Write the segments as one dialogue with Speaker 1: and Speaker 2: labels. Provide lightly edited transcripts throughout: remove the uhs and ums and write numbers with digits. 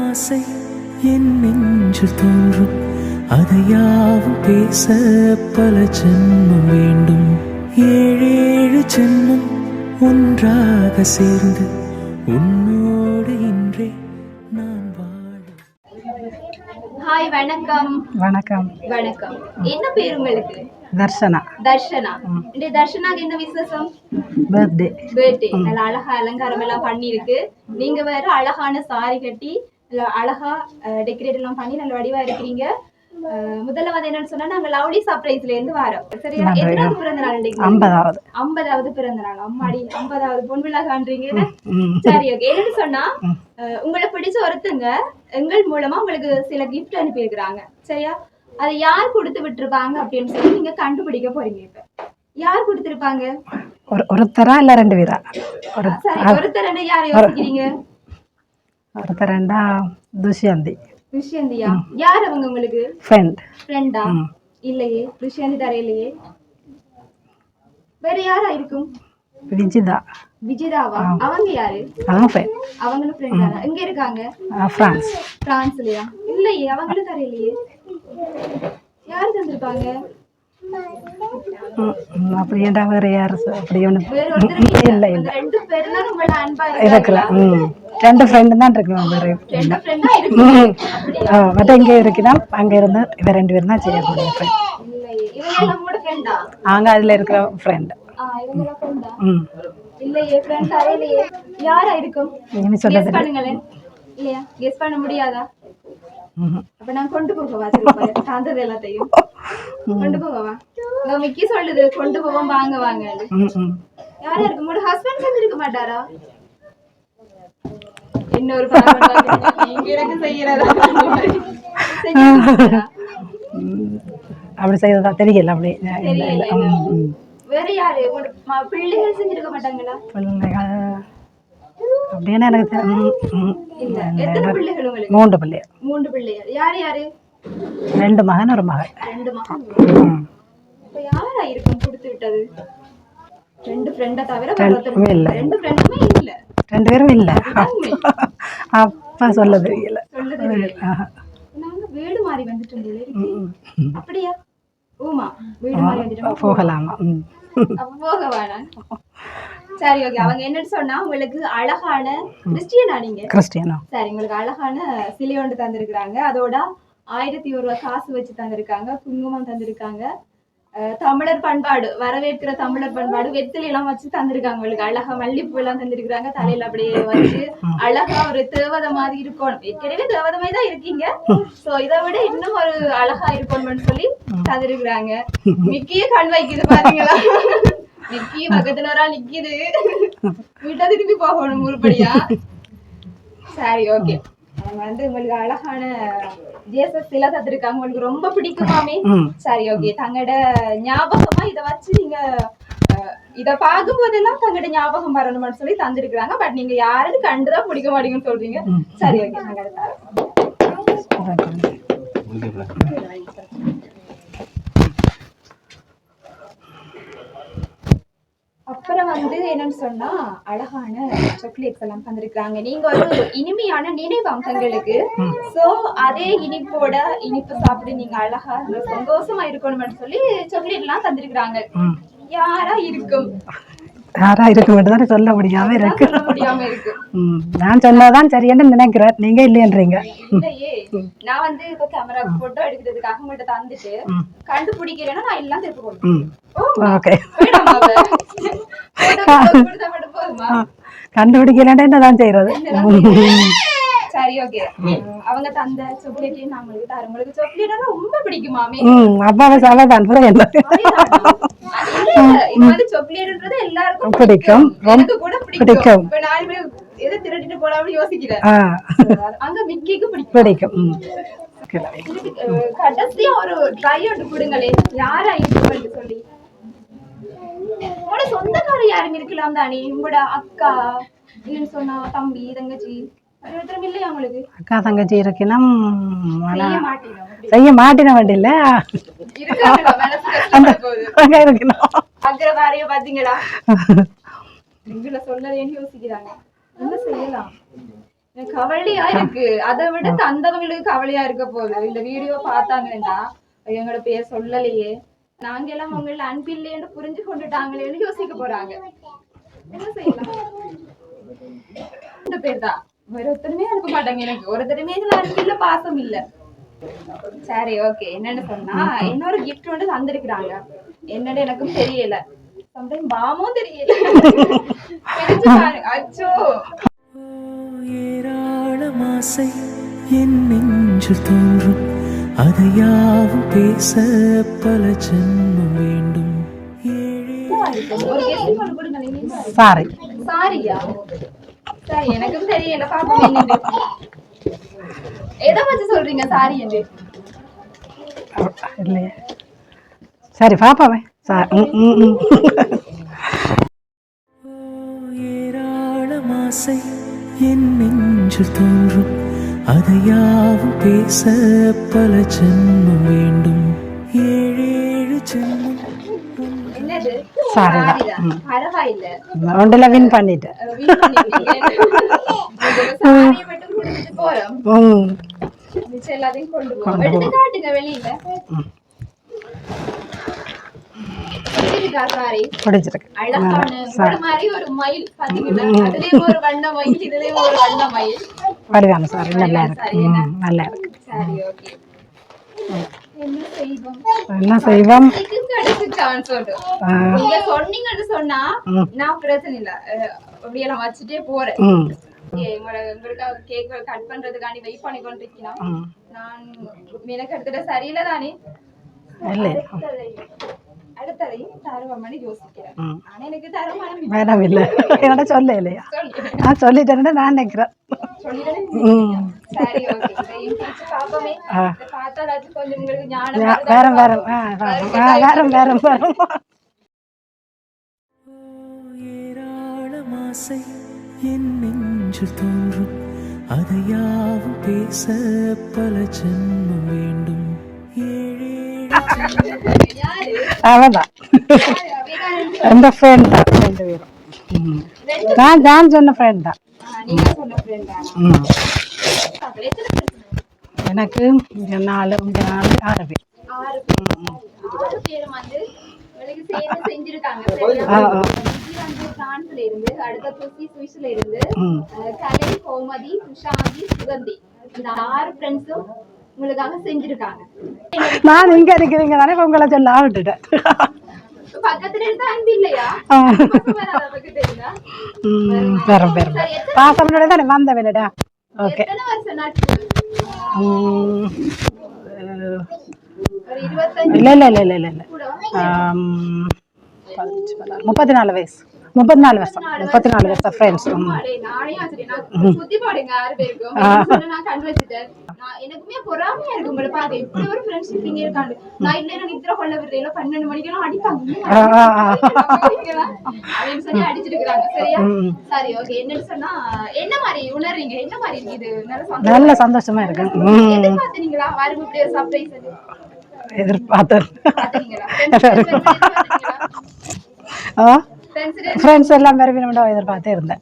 Speaker 1: ஆசை என் நெஞ்சில் தோன்றும் அதையாவும் பேச பல ஜென்மம் வேண்டும். 7 ஜென்மம் ஒன்றாக சேர்ந்து உன்னோடு இன்றே நான் வாழ.
Speaker 2: ஹாய், வணக்கம்.
Speaker 3: வணக்கம்.
Speaker 2: வணக்கம். என்ன பேர் உங்களுக்கு?
Speaker 3: தர்ஷனா.
Speaker 2: தர்ஷனா. இந்த தர்ஷனாக்கு என்ன விசேஷம்?
Speaker 3: பர்த்டே.
Speaker 2: நல்ல அழகா அலங்காரம் எல்லாம் பண்ணிருக்கு. நீங்க வேற அழகான சாரி கட்டி அழகா டெக்கரேட் எல்லாம் பண்ணி நல்ல வடிவா இருக்கிறீங்க. முதல்ல வந்து என்னன்னு சொன்னா நாங்க லவ்லி சர்ப்ரைஸ்ல இருந்து வரோம். சரியா? எத்தனாவது பிறந்த நாள்? 50வது பிறந்த நாள். அம்மாடி, 50வது பொன்விழா காண்றீங்க. சரி, ஓகே. என்னன்னு சொன்னா உங்களை பிடிச்ச ஒருத்தங்க எங்கள் மூலமா உங்களுக்கு சில கிஃப்ட் அனுப்பி இருக்கிறாங்க. சரியா? அதை யார் கொடுத்து விட்டுருப்பாங்க அப்படின்னு சொல்லி நீங்க கண்டுபிடிக்க போறீங்க. இப்ப யார் கொடுத்திருப்பாங்க?
Speaker 3: ஒருத்தரா இல்ல 2 பேரா?
Speaker 2: ஒருத்தர். யாரை யோசிக்கிறீங்க?
Speaker 3: ஒருத்தரண்டா துஷ்யந்தி.
Speaker 2: துஷ்யந்தியா? யார் அவங்க உங்களுக்கு? ஃப்ரெண்டா? இல்லையே, துஷ்யந்தி தரையிலையே. வேற யாரா இருக்கும்? விஜிதாவா? அவங்க யாரு? அவங்களும் ஃப்ரெண்ட் தானா? எங்க இருக்காங்க? பிரான்ஸ்லயா? இல்லையே, அவங்களும் தரையிலையே. யார் தந்திருப்பாங்க?
Speaker 3: அப்படியேண்டா வேற யாரு? அப்படி ஒண்ணு இல்ல.
Speaker 2: 2 பேரும் தான் உங்களோட அன்பா
Speaker 3: இருக்கலாம். 2 ஃப்ரெண்டு தான் இருக்கணும். வேற மற்ற இங்கே இருக்கிறோம். அங்க இருந்து இவ 2 பேரும் தான் செய்யக்கூடிய ஃப்ரெண்ட். அங்க அதுல இருக்கிற ஃப்ரெண்ட்.
Speaker 2: இல்லையே, ஃப்ரெண்ட் தரையிலையே. யாரா இருக்கும்? கெஸ் பண்ணுங்களேன். இல்லையா, கெஸ் பண்ண முடியாதா? அப்ப நான் கொண்டு போகவா? சாந்தது எல்லாத்தையும் கொண்டு போகவா? மிக்கி சொல்லுது கொண்டு போவோம், வாங்க வாங்க. யாரா இருக்கு? உங்களோட ஹஸ்பண்ட் செஞ்சிருக்க மாட்டாரா? இன்னொரு எனக்கு செய்யறதா?
Speaker 3: அப்படி செய்யறதா தெரியல. அப்படி
Speaker 2: வேற யாரு? பிள்ளைகள் செஞ்சிருக்க மாட்டாங்களா?
Speaker 3: அப்படின்னா எனக்கு
Speaker 2: எத்தனை பிள்ளைகள் உங்களுக்கு?
Speaker 3: 3 பிள்ளைகள்.
Speaker 2: 3 பிள்ளைகள். யாரு யாரு?
Speaker 3: 2 மகன் 1 மகள்.
Speaker 2: 2 மகன். இப்ப யாரா இருக்கும் கொடுத்து விட்டது? 2 ஃப்ரெண்ட தவிர
Speaker 3: இல்ல.
Speaker 2: 2 ஃப்ரெண்டுமே இல்ல.
Speaker 3: 2 பேரும் இல்ல. அப்பா சொல்ல தெரியல.
Speaker 2: நாங்க வீடு மாறி வந்துட்டோம் போல இருக்கு. அப்படியா? ஓமா, வீடு மாறி வந்துட்டோம்.
Speaker 3: போகலாமா?
Speaker 2: அப்ப போகவா? சரி, ஓகே. அவங்க என்னன்னு சொன்னா உங்களுக்கு அழகான கிறிஸ்டியனா? நீங்க
Speaker 3: கிறிஸ்டியனா? சரி,
Speaker 2: உங்களுக்கு அழகான சிலை ஒன்று தந்திருக்கிறாங்க. அதோட 1001 ரூபாய் காசு வச்சு தந்திருக்காங்க. குங்குமம் தந்திருக்காங்க. தமிழர் பண்பாடு, வரவேற்கிற தமிழர் பண்பாடு வெத்திலை எல்லாம் வச்சு தந்திருக்காங்க. உங்களுக்கு அழகா மல்லிப்பூ எல்லாம் தந்திருக்காங்க. தலையில அப்படியே வச்சு அழகா ஒரு தேவதை மாதிரி இருக்கணும். ஏற்கனவே தேவதை மாதிரி தான் இருக்கீங்க. சோ இதை விட இன்னும் ஒரு அழகா இருக்கணும்னு சொல்லி தந்திருக்கிறாங்க. மிக்கிய கண் வைக்குது பாத்தீங்களா? நிக்கி பக்கத்துல ஒரு ஆள் நிக்கிது. வீட்டை திரும்பி போகணும் உருப்படியா. சரி, ஓகே. அவங்க வந்து உங்களுக்கு அழகான ஜேசஸ் சிலை தந்திருக்காங்க. உங்களுக்கு ரொம்ப பிடிக்குமாமே? சரி, ஓகே. தங்களோட ஞாபகமா இதை வச்சு நீங்க இத பார்க்கும் போதெல்லாம் தங்களோட ஞாபகம் வரணும்னு சொல்லி தந்திருக்கிறாங்க. பட் நீங்க யாருன்னு கண்டுதான் பிடிக்க மாட்டீங்கன்னு சொல்றீங்க. சரி, ஓகே. நாங்க அப்புறம் வந்து என்னன்னு சொன்னா அழகான சாக்லேட்ஸ் எல்லாம் தந்திருக்காங்க. நீங்க ஒரு இனிமையான நினைவாம் தங்களுக்கு. சோ அதே இனிப்போட இனிப்பு சாப்பிட்டு நீங்க அழகா சந்தோஷமா இருக்கணும்னு சொல்லி சாக்லேட் எல்லாம் தந்திருக்காங்க. யாரா இருக்கும்?
Speaker 3: யாரா இருக்க மட்டும்தான் சொல்ல முடியாம இருக்கு. நான் சொன்னாதான் சரின்னு நினைக்கிறேன். நீங்க இல்லையன்றீங்க.
Speaker 2: இல்லையே, நான் வந்து இப்ப கேமரா போட்டோ எடுக்கிறதுக்காக உங்கள்ட்ட தந்துட்டு கண்டுபிடிக்கிறேன்னா நான் எல்லாம் திருப்பி கொடுப்பேன்.
Speaker 3: கண்டுபிடிக்கலன்னா என்னதான் செய்யறது?
Speaker 2: சரி, ஓகே. அவங்க தந்த சாக்லேட்டையும் நம்மளுக்கு தர. உங்களுக்கு சாக்லேட்னா ரொம்ப பிடிக்குமாமே?
Speaker 3: அப்பாவை சாப்பிட என்ன
Speaker 2: இது வந்து சாக்லேட்ன்றது எல்லாருக்கும்
Speaker 3: பிடிக்கும்.
Speaker 2: எனக்கு கூட பிடிக்கும். இப்ப 4 பேர் எதை திருடிட்டு போலாம்னு யோசிக்கிறேன். அங்க மிக்கிக்கு பிடிக்கும். கடைசியா ஒரு ட்ரை ஒன்று கொடுங்களே. யாரா இருக்குன்னு சொல்லி. உங்களோட சொந்தக்கார யாரும் இருக்கலாம் தானே? உங்களோட அக்கா இல்லைன்னு சொன்னா தம்பி தங்கச்சி இல்லையா உங்களுக்கு?
Speaker 3: அக்கா தங்கச்சி இருக்கணும். செய்ய மாட்டின வண்டியில இருக்கணும்.
Speaker 2: அக்ரவாரிய பாத்தீங்களா? எங்களை சொல்லலன்னு யோசிக்கிறாங்க. என்ன செய்யலாம்? எனக்கு கவலையா இருக்கு. அதை விட தந்தவங்களுக்கு கவலையா இருக்க போகுது. இந்த வீடியோ பார்த்தாங்கன்னா எங்களோட பேர் சொல்லலையே, நாங்க எல்லாம் அவங்கள அன்பில்லைன்னு புரிஞ்சு கொண்டுட்டாங்களேன்னு யோசிக்க போறாங்க. என்ன செய்யலாம்? இந்த பேர் தான் வேற ஒருத்தருமே அனுப்ப மாட்டாங்க. எனக்கு ஒருத்தருமே இதுல அன்பில்ல பாசம் இல்ல. சரி ஓகே, என்னன்னு சொன்னா இன்னொரு கிஃப்ட் வந்து தந்திருக்கிறாங்க. என்னன்னு எனக்கும் தெரியல, சம்டைம் பாமும் தெரியல. அச்சோ,
Speaker 1: ஏராளம் ஆசை என் நெஞ்சில் தோன்றும், அதை யாவும் பேச பல ஜென்மம் வேண்டும்.
Speaker 2: ஒரு கெஸ்ட் ஒன்று கொடுங்க.
Speaker 3: சாரி
Speaker 2: சாரியா? சரி, எனக்கும் தெரியல. பாப்போம் என்னன்னு. எதை பத்தி சொல்றீங்க சாரி என்று?
Speaker 3: இல்லையே, சரி பாப்பாவே.
Speaker 1: ஏராளம் ஆசை என் நெஞ்சில் தோன்றும், அதை யாவும் பேச பல ஜென்மம் வேண்டும். ஏழேழு ஜென்மம்.
Speaker 2: என்னது?
Speaker 3: சாரிதான்.
Speaker 2: பரவாயில்ல,
Speaker 3: ஒன்றுல வின் பண்ணிட்டேன்.
Speaker 2: சாரியை மட்டும் கொடுத்துட்டு போறோம். மிச்சம் எல்லாத்தையும் கொண்டு போவோம். எடுத்து காட்டுங்க வெளியில. சாரி
Speaker 3: பிடிச்சிருக்கு.
Speaker 2: அழகான ஒரு மாதிரி ஒரு மயில் பாத்தீங்கன்னா, அதுலயும் ஒரு வண்ண மயில், இதுலயும் ஒரு வண்ண மயில்.
Speaker 3: வடிவான சாரி நல்லா இருக்கு. நல்லா இருக்கு.
Speaker 2: சரி ஓகே, என்ன செய்வோம்?
Speaker 3: என்ன செய்வோம்?
Speaker 2: கிடைச்சு சான்ஸ் உண்டு. நீங்க சொன்னீங்கன்னு சொன்னா நான் பிரச்சனை இல்ல, அப்படியெல்லாம் வச்சுட்டே போறேன். உங்களுக்காக கேக் கட் பண்றதுக்காண்டி வெயிட் பண்ணி கொண்டிருக்கீங்கன்னா நான் எனக்கு எடுத்துட்ட சரியில்லை தானே. அடுத்ததையும் தருவமணி யோசிக்கிறேன். ஆனா எனக்கு தருவமணி
Speaker 3: வேணாம் இல்ல, என்னோட சொல்ல இல்லையா? நான் சொல்லிட்டேன்னு நான் நினைக்கிறேன்.
Speaker 2: சரி ஓகே, இதையும் பாப்போமே. பார்த்தாலாச்சும் கொஞ்சம் உங்களுக்கு ஞானம்
Speaker 3: வேற வேற வேற.
Speaker 1: ஏராளம் ஆசை என் நெஞ்சில் தோன்றும், அதை யாவும் பேச பல ஜென்மம் வேண்டும்.
Speaker 3: அவதான் எந்த ஃப்ரெண்ட் தான், ரெண்டு பேரும். நான் சொன்ன ஃப்ரெண்ட் தான். எனக்கு 4 6 பேர்.
Speaker 2: 6 பேரும் வந்து உங்களுக்கு சேர்ந்து செஞ்சிருக்காங்க. பிரான்ஸ்ல இருந்து, அடுத்த துசி சுவிஸ்ல இருந்து, கலை, கோமதி, சுஷாந்தி, சுகந்தி, இந்த 6 ஃப்ரெண்ட்ஸும் உங்களுக்காக செஞ்சிருக்காங்க.
Speaker 3: நான் இங்க இருக்கிறீங்க தானே உங்களை சொல்ல விட்டுட்டேன்.
Speaker 2: பக்கத்துல இருந்தா அன்பு இல்லையா?
Speaker 3: பெரும் பெரும் பாசமனோட தானே வந்த வேலைடா. ஓகே,
Speaker 2: எத்தனை வருஷம் நாட்கள்? ஒரு 25
Speaker 3: இல்ல இல்ல இல்ல இல்ல இல்ல 34 வயசு, 34 வருஷம், 34 வருஷம் ஃப்ரெண்ட்ஸ்.
Speaker 2: எனக்குமே பொறாமையா இருக்கு உங்களை பார்க்க. இப்படி ஒரு ஃப்ரெண்ட்ஷிப் இங்க இருக்காங்க. நான் இல்ல நித்திர கொள்ள விடுறேன், 12 மணிக்கெல்லாம் அடிப்பாங்க அப்படின்னு சொல்லி அடிச்சிட்டு இருக்காங்க. சரியா? சரி ஓகே, என்னன்னு சொன்னா என்ன மாதிரி உணர்றீங்க? என்ன மாதிரி இது?
Speaker 3: நல்ல சந்தோஷமா இருக்கு.
Speaker 2: எதிர்பார்த்தீங்களா வரும் இப்படி ஒரு சர்ப்ரைஸ்?
Speaker 3: எதிர்பார்த்தேன். ஃப்ரெண்ட்ஸ் எல்லாம் எதிர்பார்த்தே இருந்தேன்.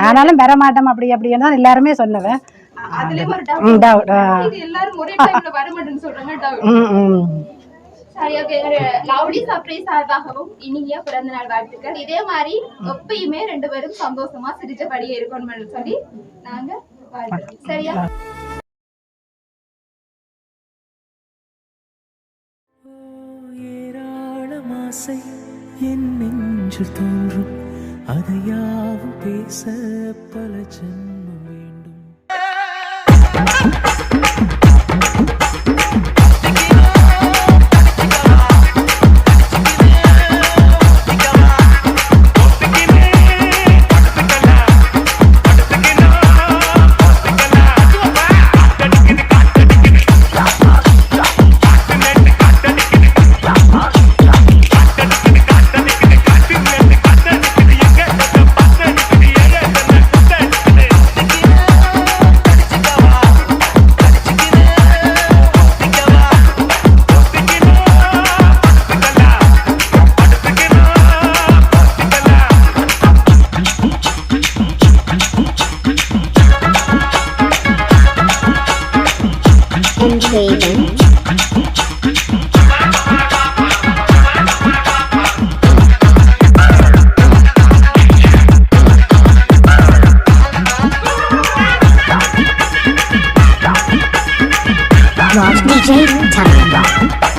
Speaker 3: ஆனாலும் பெற மாட்டோம் அப்படி அப்படின்னு தான் எல்லாருமே சொன்னவன்.
Speaker 2: இனிய பிறந்த நாள் வாழ்த்துக்கள். இதே மாதிரி எப்பயுமே 2 பேரும் சந்தோஷமா சிரிச்சபடியே இருக்கணும்னு சொல்லி நாங்க வாழ்த்துறோம். சரியா?
Speaker 1: ஏராளம் ஆசை என் நெஞ்சில் தோன்றும், அதை யாவும் பேச பல ஜென்மம் வேண்டும்.
Speaker 4: DJ Tampa.